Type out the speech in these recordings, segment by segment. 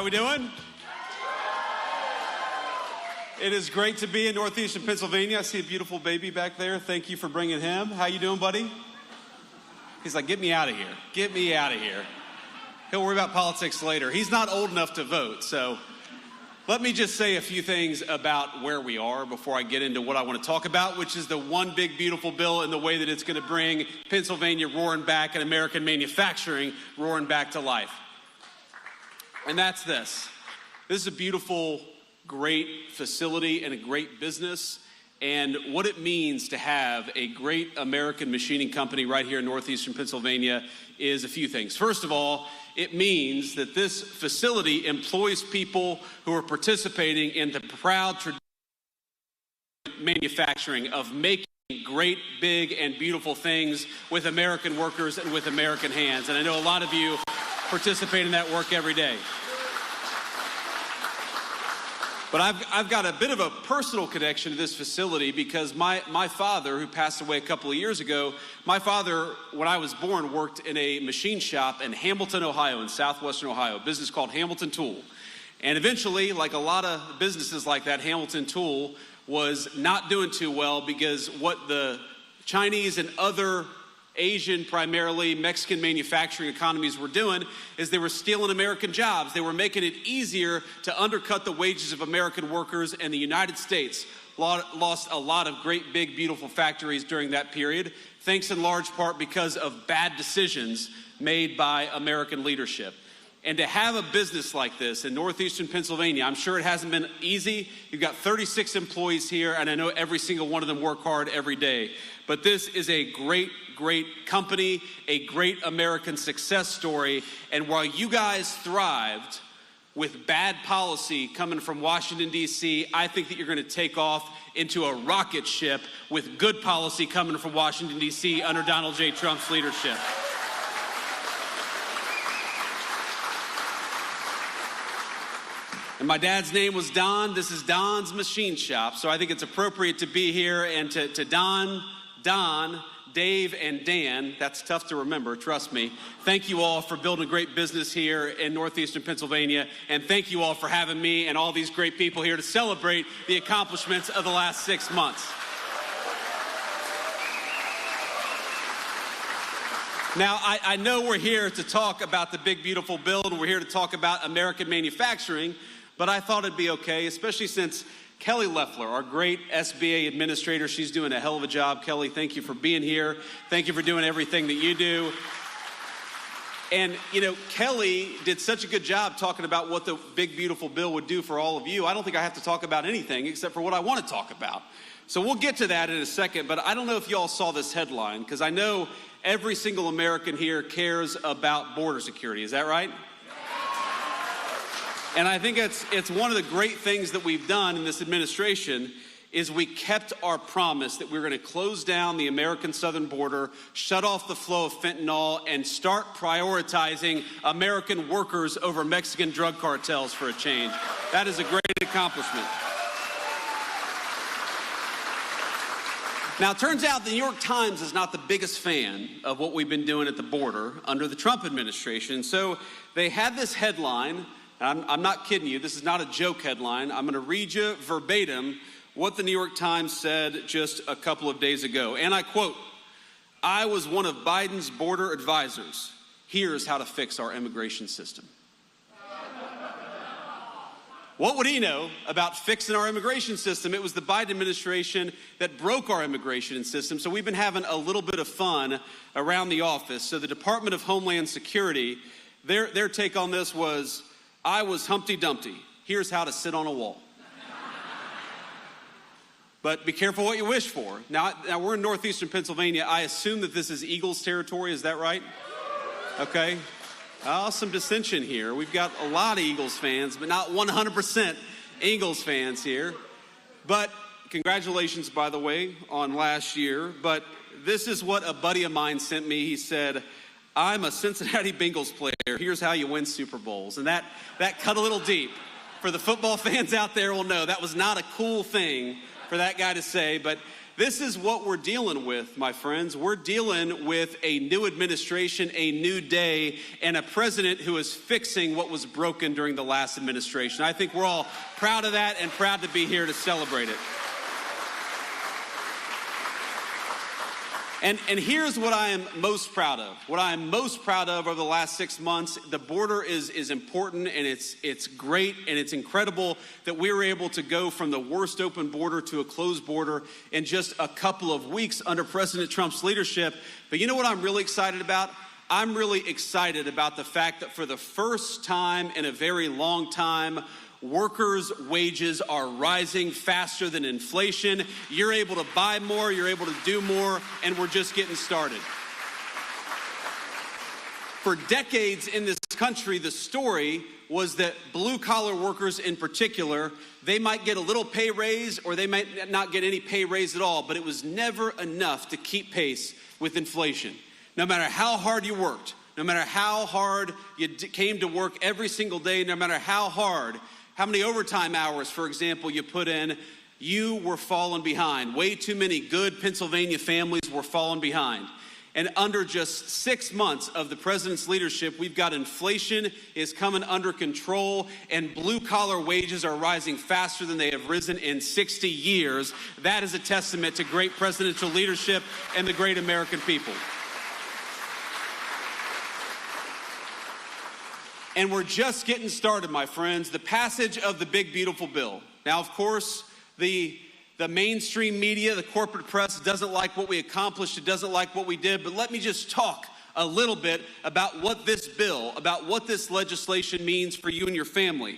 we doing? It is great to be in northeastern Pennsylvania. I see a beautiful baby back there. Thank you for bringing him. How you doing, buddy? He's like, get me out of here. Get me out of here. He'll worry about politics later. He's not old enough to vote, so let me just say a few things about where we are before I get into what I want to talk about, which is the one big, beautiful bill and the way that it's going to bring Pennsylvania roaring back and American manufacturing roaring back to life. And that's this. This is a beautiful, great facility and a great business. And what it means to have a great American machining company right here in northeastern Pennsylvania is a few things. First of all, it means that this facility employs people who are participating in the proud tradition of manufacturing, of making great, big, and beautiful things with American workers and with American hands. And I know a lot of you participate in that work every day. But I've got a bit of a personal connection to this facility because my father, who passed away a couple of years ago, my father, when I was born, worked in a machine shop in Hamilton, Ohio, in southwestern Ohio, a business called Hamilton Tool. And eventually, like a lot of businesses like that, Hamilton Tool was not doing too well because what the Chinese and other Asian, primarily Mexican manufacturing economies were doing is they were stealing American jobs. They were making it easier to undercut the wages of American workers, and the United States lost a lot of great, big, beautiful factories during that period, thanks in large part because of bad decisions made by American leadership. And to have a business like this in northeastern Pennsylvania, I'm sure it hasn't been easy. You've got 36 employees here, and I know every single one of them work hard every day. But this is a great, great company, a great American success story. And while you guys thrived with bad policy coming from Washington, D.C., I think that you're going to take off into a rocket ship with good policy coming from Washington, D.C. under Donald J. Trump's leadership. And my dad's name was Don. This is Don's Machine Shop. So I think it's appropriate to be here and to Don, Dave, and Dan. That's tough to remember, trust me. Thank you all for building a great business here in northeastern Pennsylvania. And thank you all for having me and all these great people here to celebrate the accomplishments of the last 6 months. Now, I know we're here to talk about the big, beautiful bill, and we're here to talk about American manufacturing, but I thought it'd be okay, especially since Kelly Loeffler, our great SBA administrator, she's doing a hell of a job. Kelly, thank you for being here. Thank you for doing everything that you do. And, you know, Kelly did such a good job talking about what the big, beautiful bill would do for all of you. I don't think I have to talk about anything except for what I want to talk about. So we'll get to that in a second, but I don't know if you all saw this headline, because I know every single American here cares about border security. Is that right? And I think it's one of the great things that we've done in this administration is we kept our promise that we're going to close down the American southern border, shut off the flow of fentanyl, and start prioritizing American workers over Mexican drug cartels for a change. That is a great accomplishment. Now, it turns out the New York Times is not the biggest fan of what we've been doing at the border under the Trump administration. So they had this headline. I'm not kidding you. This is not a joke headline. I'm going to read you verbatim what the New York Times said just a couple of days ago. And I quote, "I was one of Biden's border advisors. Here's how to fix our immigration system." What would he know about fixing our immigration system? It was the Biden administration that broke our immigration system. So we've been having a little bit of fun around the office. So the Department of Homeland Security, their take on this was, "I was Humpty Dumpty. Here's how to sit on a wall." But be careful what you wish for. Now we're in northeastern Pennsylvania. I assume that this is Eagles territory. Is that right? Okay. Some dissension here. We've got a lot of Eagles fans, but not 100% Eagles fans here. But congratulations, by the way, on last year. But this is what a buddy of mine sent me. He said, "I'm a Cincinnati Bengals player. Here's how you win Super Bowls." And that cut a little deep. For the football fans out there will know that was not a cool thing for that guy to say. But This is what we're dealing with, my friends. We're dealing with a new administration, a new day, and a president who is fixing what was broken during the last administration. I think we're all proud of that and proud to be here to celebrate it. And here's what I am most proud of. What I am most proud of over the last 6 months, the border is important, and it's great, and it's incredible that we were able to go from the worst open border to a closed border in just a couple of weeks under President Trump's leadership. But you know what I'm really excited about? I'm really excited about the fact that for the first time in a very long time, workers' wages are rising faster than inflation. You're able to buy more, you're able to do more, and we're just getting started. For decades in this country, the story was that blue-collar workers in particular, they might get a little pay raise or they might not get any pay raise at all, but it was never enough to keep pace with inflation. No matter how hard you worked, no matter how hard you came to work every single day, no matter how many overtime hours, for example, you put in, you were falling behind. Way too many good Pennsylvania families were falling behind. And under just 6 months of the president's leadership, we've got inflation is coming under control, and blue-collar wages are rising faster than they have risen in 60 years. That is a testament to great presidential leadership and the great American people. And we're just getting started, my friends. The passage of the big, beautiful bill. Now, of course, the mainstream media, the corporate press doesn't like what we accomplished. It doesn't like what we did. But let me just talk a little bit about what this bill, about what this legislation means for you and your family.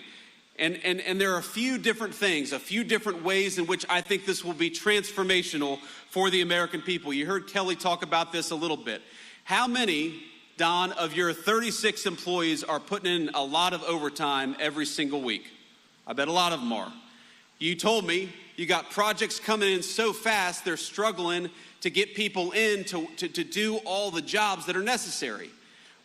And there are a few different things, a few different ways in which I think this will be transformational for the American people. You heard Kelly talk about this a little bit. How many, Don, of your 36 employees are putting in a lot of overtime every single week? I bet a lot of them are. You told me you got projects coming in so fast, they're struggling to get people in to do all the jobs that are necessary.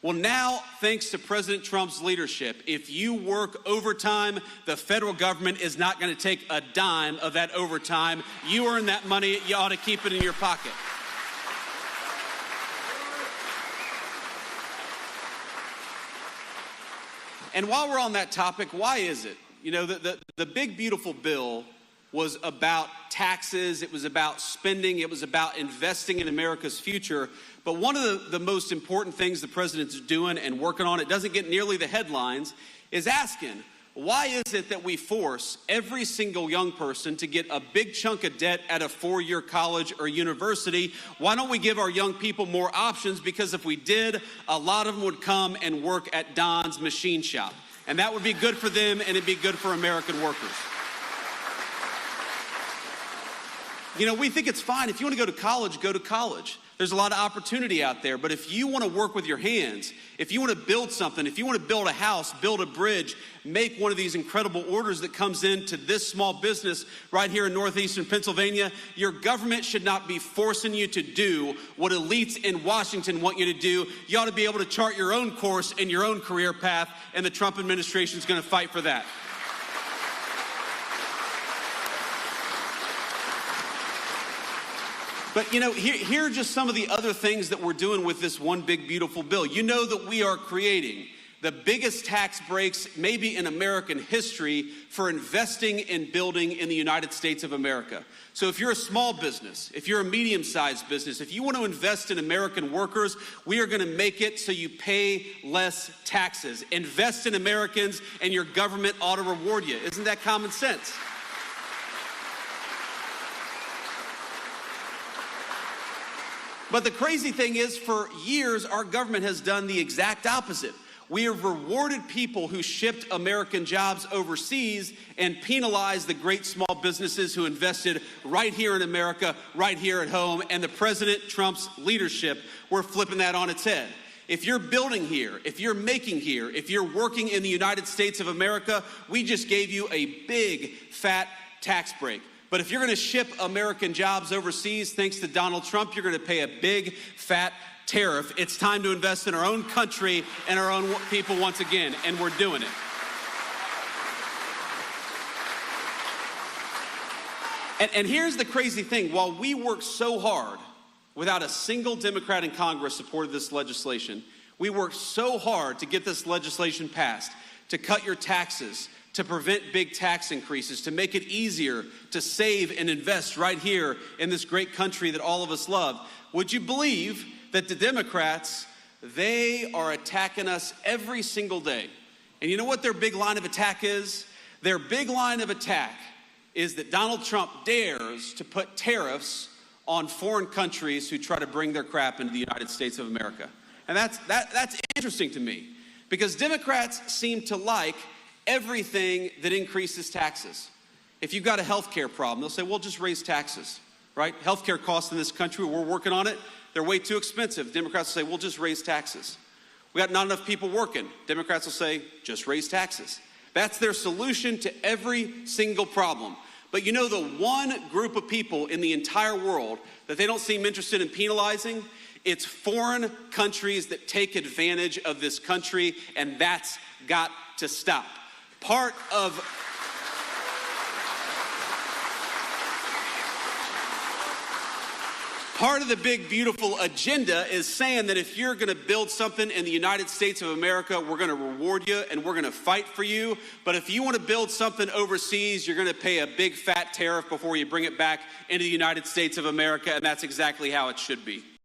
Well, now, thanks to President Trump's leadership, if you work overtime, the federal government is not going to take a dime of that overtime. You earn that money, you ought to keep it in your pocket. And while we're on that topic, why is it? You know, the big, beautiful bill was about taxes, it was about spending, it was about investing in America's future. But one of the most important things the president's doing and working on, it doesn't get nearly the headlines, is asking, why is it that we force every single young person to get a big chunk of debt at a 4-year college or university? Why don't we give our young people more options? Because if we did, a lot of them would come and work at Don's machine shop. And that would be good for them, and it'd be good for American workers. You know, we think it's fine. If you want to go to college, go to college. There's a lot of opportunity out there. But if you want to work with your hands, if you want to build something, if you want to build a house, build a bridge, make one of these incredible orders that comes into this small business right here in northeastern Pennsylvania, your government should not be forcing you to do what elites in Washington want you to do. You ought to be able to chart your own course and your own career path, and the Trump administration is going to fight for that. But, you know, here are just some of the other things that we're doing with this one big, beautiful bill. You know that we are creating the biggest tax breaks maybe in American history for investing and building in the United States of America. So if you're a small business, if you're a medium-sized business, if you want to invest in American workers, we are going to make it so you pay less taxes. Invest in Americans and your government ought to reward you. Isn't that common sense? But the crazy thing is, for years, our government has done the exact opposite. We have rewarded people who shipped American jobs overseas and penalized the great small businesses who invested right here in America, right here at home. And the President Trump's leadership, we're flipping that on its head. If you're building here, if you're making here, if you're working in the United States of America, we just gave you a big, fat tax break. But if you're going to ship American jobs overseas, thanks to Donald Trump, you're going to pay a big, fat tariff. It's time to invest in our own country and our own people once again, and we're doing it. And here's the crazy thing. While we worked so hard, without a single Democrat in Congress supported this legislation, we worked so hard to get this legislation passed, to cut your taxes, to prevent big tax increases, to make it easier to save and invest right here in this great country that all of us love. Would you believe that the Democrats, they are attacking us every single day? And you know what their big line of attack is? Their big line of attack is that Donald Trump dares to put tariffs on foreign countries who try to bring their crap into the United States of America. And that's interesting to me, because Democrats seem to like everything that increases taxes. If you've got a health care problem, they'll say, well, just raise taxes, right? Health care costs in this country, we're working on it, they're way too expensive. Democrats will say, well, just raise taxes. We got not enough people working. Democrats will say, just raise taxes. That's their solution to every single problem. But you know, the one group of people in the entire world that they don't seem interested in penalizing, it's foreign countries that take advantage of this country, and that's got to stop. Part of the big, beautiful agenda is saying that if you're going to build something in the United States of America, we're going to reward you and we're going to fight for you. But if you want to build something overseas, you're going to pay a big fat tariff before you bring it back into the United States of America. And that's exactly how it should be.